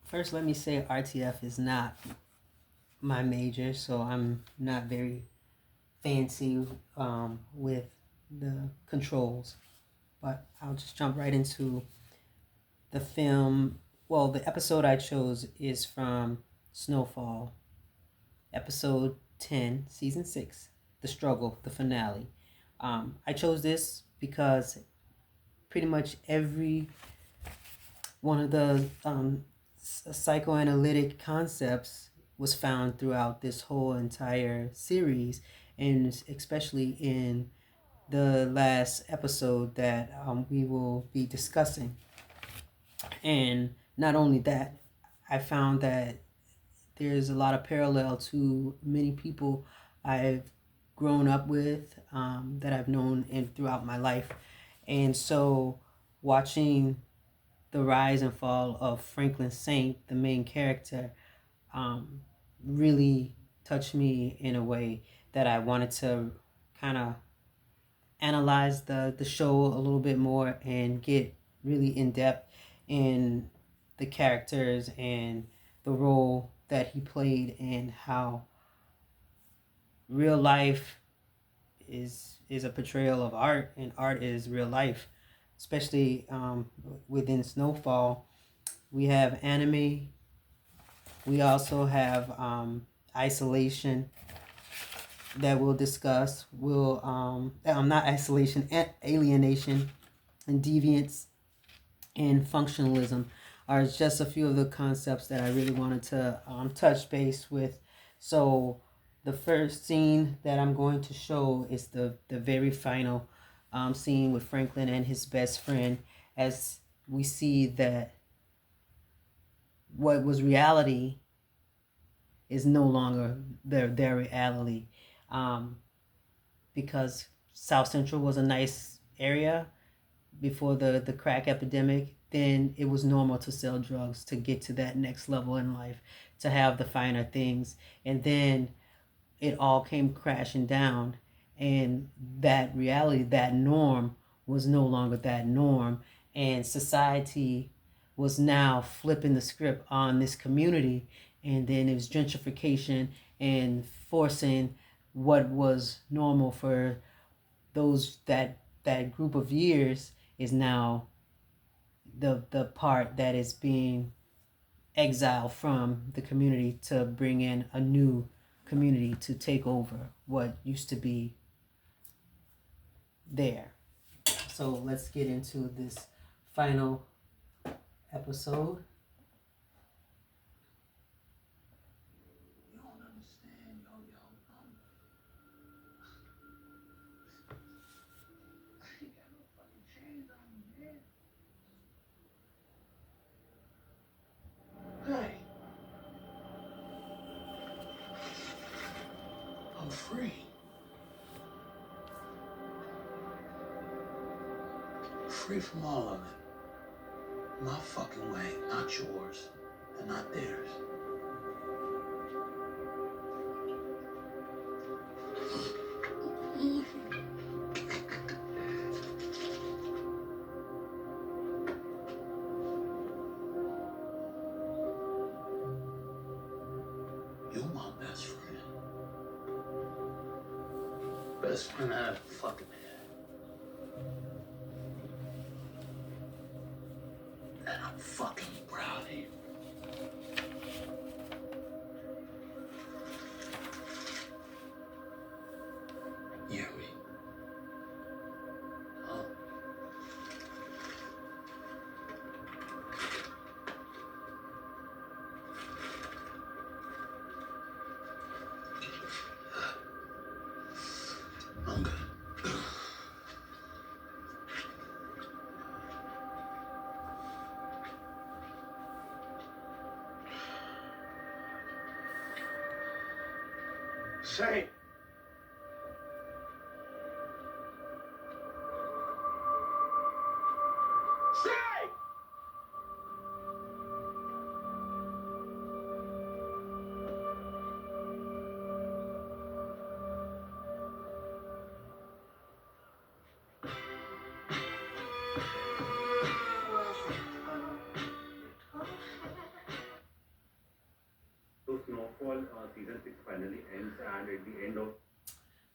First, let me say RTF is not my major, so I'm not very fancy with the controls. But I'll just jump right into the film. Well, the episode I chose is from Snowfall, episode 10, season 6, The Struggle, the finale. I chose this because pretty much every one of the psychoanalytic concepts was found throughout this whole entire series, and especially in the last episode that we will be discussing. And not only that, I found that there's a lot of parallel to many people I've grown up with, that I've known and throughout my life. And so watching the rise and fall of Franklin Saint, the main character, um, really touched me in a way that I wanted to kind of analyze the show a little bit more and get really in depth in the characters and the role that he played and how real life is a portrayal of art and art is real life, especially within Snowfall. We have anime. We also have isolation that we'll discuss. We'll not isolation, alienation, and deviance and functionalism are just a few of the concepts that I really wanted to touch base with. So the first scene that I'm going to show is the very final scene with Franklin and his best friend, as we see that what was reality is no longer their reality, um, because South Central was a nice area before the crack epidemic. Then it was normal to sell drugs to get to that next level in life, to have the finer things, and then it all came crashing down, and that reality, that norm, was no longer that norm, and society was now flipping the script on this community, and then it was gentrification and forcing what was normal for those that group of years is now the part that is being exiled from the community to bring in a new community to take over what used to be there. So let's get into this final episode. You don't understand, yo. I ain't got no fucking chains on me, man. Hey, I'm free. Free from all of it. My fucking way, not yours, and not theirs. You're my best friend. Best friend I ever fucking had. And I'm fucking proud of you. Yuri. Huh? I'm good. Say. Say!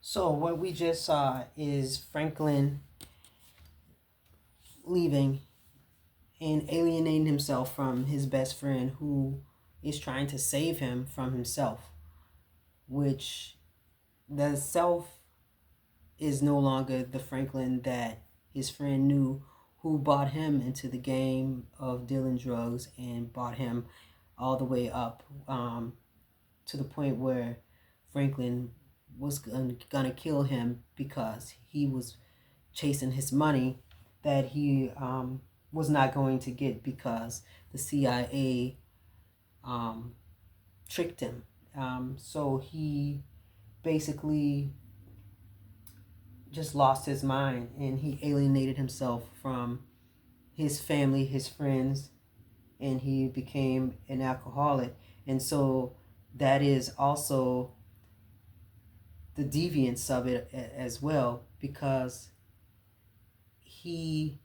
So what we just saw is Franklin leaving and alienating himself from his best friend who is trying to save him from himself, which the self is no longer the Franklin that his friend knew, who brought him into the game of dealing drugs and brought him all the way up to the point where Franklin was gonna kill him because he was chasing his money that he was not going to get because the CIA um, tricked him. So he basically just lost his mind and he alienated himself from his family, his friends, and he became an alcoholic. And so that is also the deviance of it as well, because he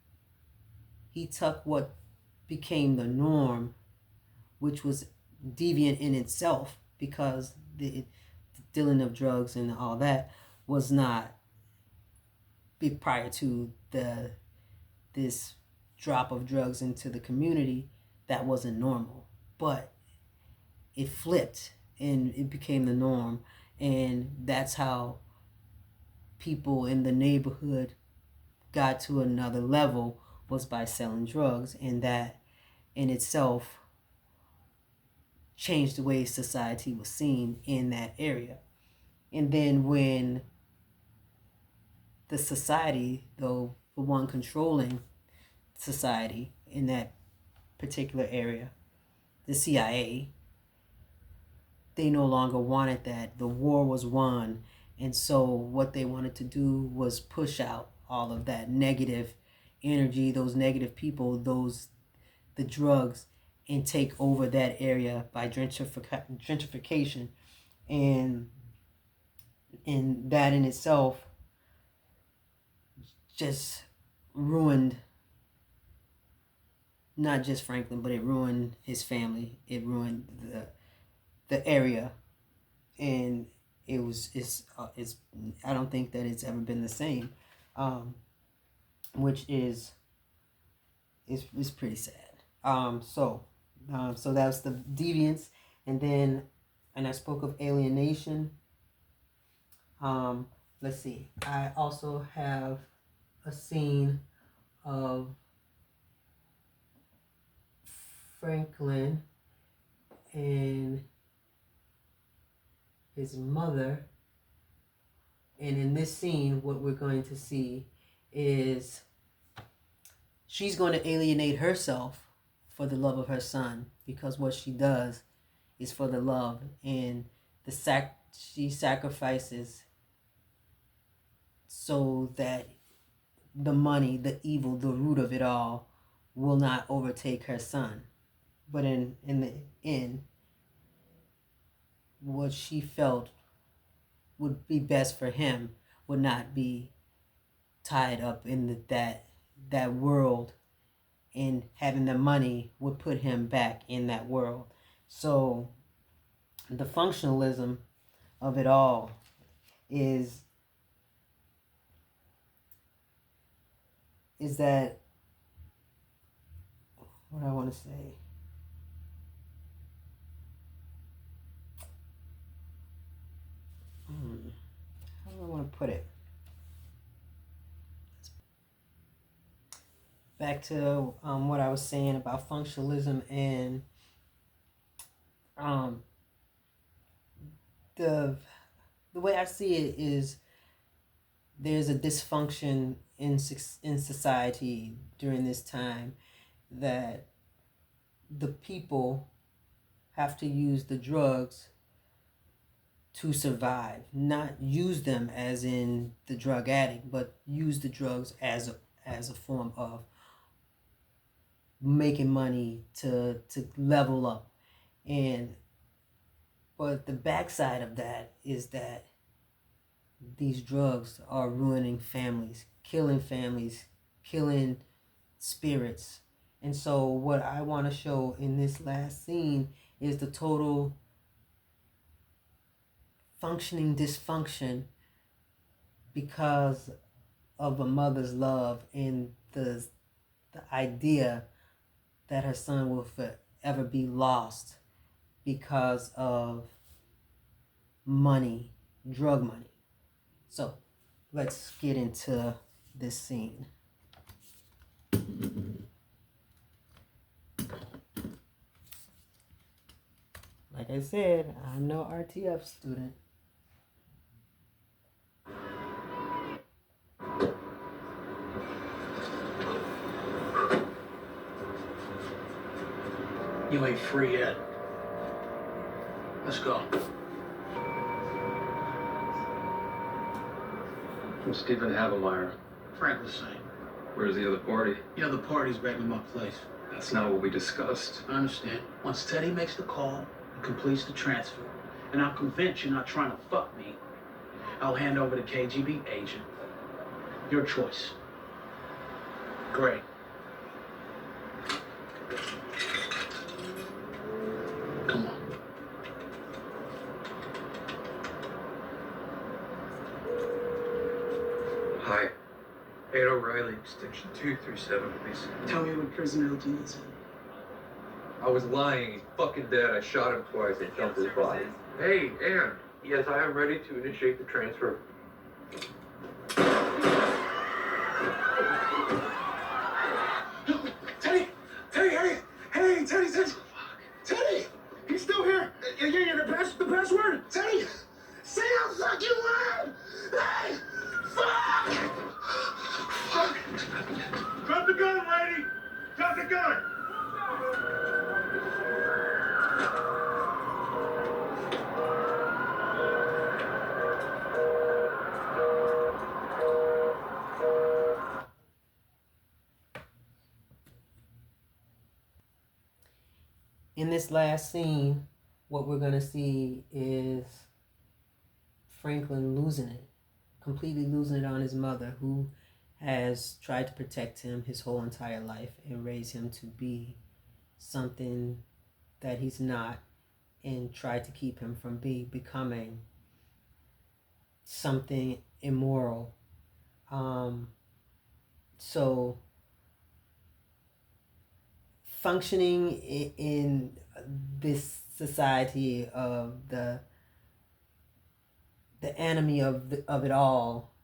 he took what became the norm, which was deviant in itself, because the dealing of drugs and all that was not prior to the this drop of drugs into the community. That wasn't normal, but it flipped and it became the norm, and that's how people in the neighborhood got to another level, was by selling drugs, and that in itself changed the way society was seen in that area. And then when the society, though the one controlling society in that particular area, the CIA, they no longer wanted that. The war was won. And so what they wanted to do was push out all of that negative energy, those negative people, those the drugs, and take over that area by gentrification. And that in itself just ruined not just Franklin, but it ruined his family. It ruined the area, and it's I don't think that it's ever been the same, um, which is pretty sad. So that's the deviance, and then I spoke of alienation. Um, let's see. I also have a scene of Franklin and his mother. And in this scene, what we're going to see is she's going to alienate herself for the love of her son, because what she does is for the love, and she sacrifices so that the money, the evil, the root of it all will not overtake her son. But in the end, what she felt would be best for him would not be tied up in that world, and having the money would put him back in that world. So the functionalism of it all is that what I want to say. How do I want to put it? Back to what I was saying about functionalism, and um, the way I see it is there's a dysfunction in society during this time, that the people have to use the drugs to survive, not use them as in the drug addict, but use the drugs as a form of making money to level up. And but the backside of that is that these drugs are ruining families, killing spirits. And so what I want to show in this last scene is the total functioning dysfunction because of a mother's love and the idea that her son will forever be lost because of money, drug money. So let's get into this scene. Like I said, I'm no RTF student. You ain't free yet. Let's go. I'm Stephen Havemeyer. Frank the same. Where's the other party? The other party's back in my place. That's not what we discussed. I understand. Once Teddy makes the call and completes the transfer, and I'm convinced you're not trying to fuck me, I'll hand over the KGB agent. Your choice. Great. Come on. Hi. 8 O'Reilly, extension 237, please. Tell me what prison LG is. I was lying. He's fucking dead. I shot him twice. I dumped his body. Hey, Ann. Yes, I am ready to initiate the transfer. Teddy! Teddy, hey! Hey, Teddy, Teddy! Teddy! He's still here! Yeah, the password! Teddy! Say a fucking word! Hey! Fuck! Fuck! Drop the gun, lady! Drop the gun! In this last scene, what we're going to see is Franklin losing it, completely losing it on his mother, who has tried to protect him his whole entire life and raise him to be something that he's not, and tried to keep him from becoming something immoral. So functioning in this society of the enemy of it all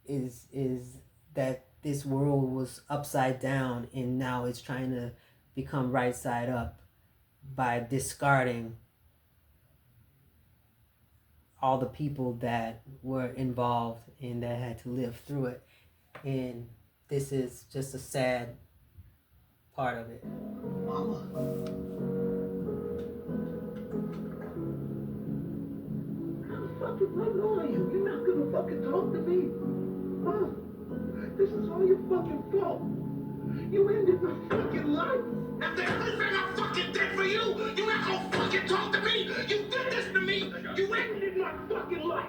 is that this world was upside down and now it's trying to become right side up by discarding all the people that were involved and that had to live through it. And this is just a sad part of it. Mama. Fucking what are you? You're not gonna fucking talk to me. Huh? This is all your fucking fault. You ended my fucking life. After everything I fucking did for you, you not gonna fucking talk to me? You did this to me! You Ended my fucking life.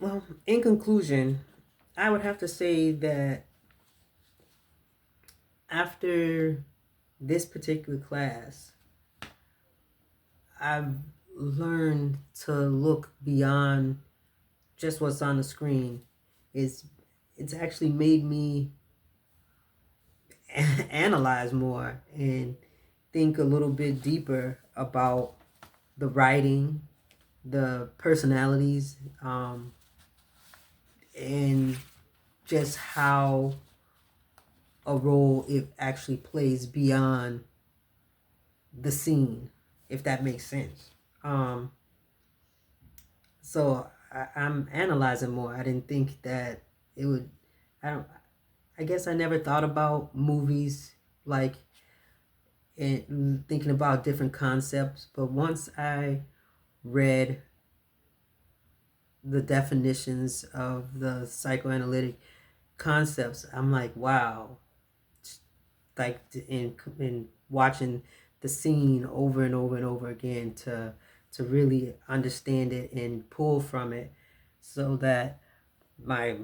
Well, in conclusion, I would have to say that after this particular class, I've learned to look beyond just what's on the screen. It's actually made me analyze more and think a little bit deeper about the writing, the personalities, and just how a role it actually plays beyond the scene, if that makes sense. So I'm analyzing more. I didn't think that it would. I guess I never thought about movies like and thinking about different concepts. But once I read the definitions of the psychoanalytic concepts, I'm like, wow. Like in watching the scene over and over and over again to really understand it and pull from it, so that my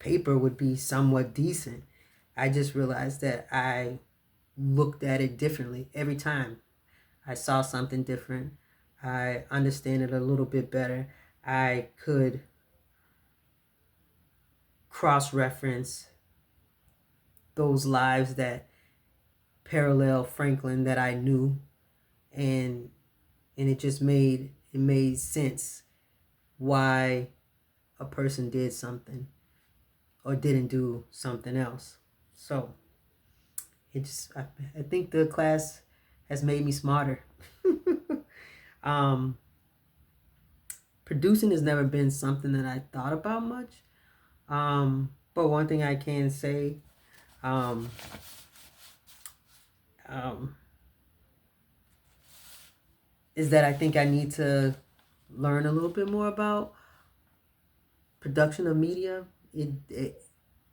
paper would be somewhat decent. I just realized that I looked at it differently every time. I saw something different. I understand it a little bit better. I could cross reference those lives that parallel Franklin that I knew, and it just made sense why a person did something or didn't do something else. So I think the class has made me smarter. um, Producing has never been something that I thought about much. But one thing I can say, um, um, is that I think I need to learn a little bit more about production of media.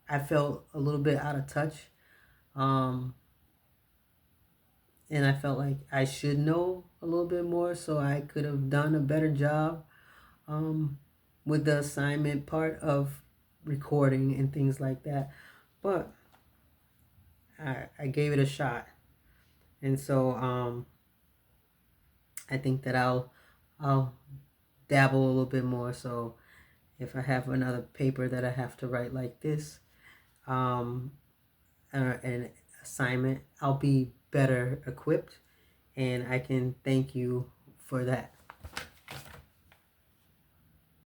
I felt a little bit out of touch, um, and I felt like I should know a little bit more so I could have done a better job, um, with the assignment part of recording and things like that. But I gave it a shot, and so I think that I'll dabble a little bit more. So if I have another paper that I have to write like this, um, an assignment, I'll be better equipped, and I can thank you for that.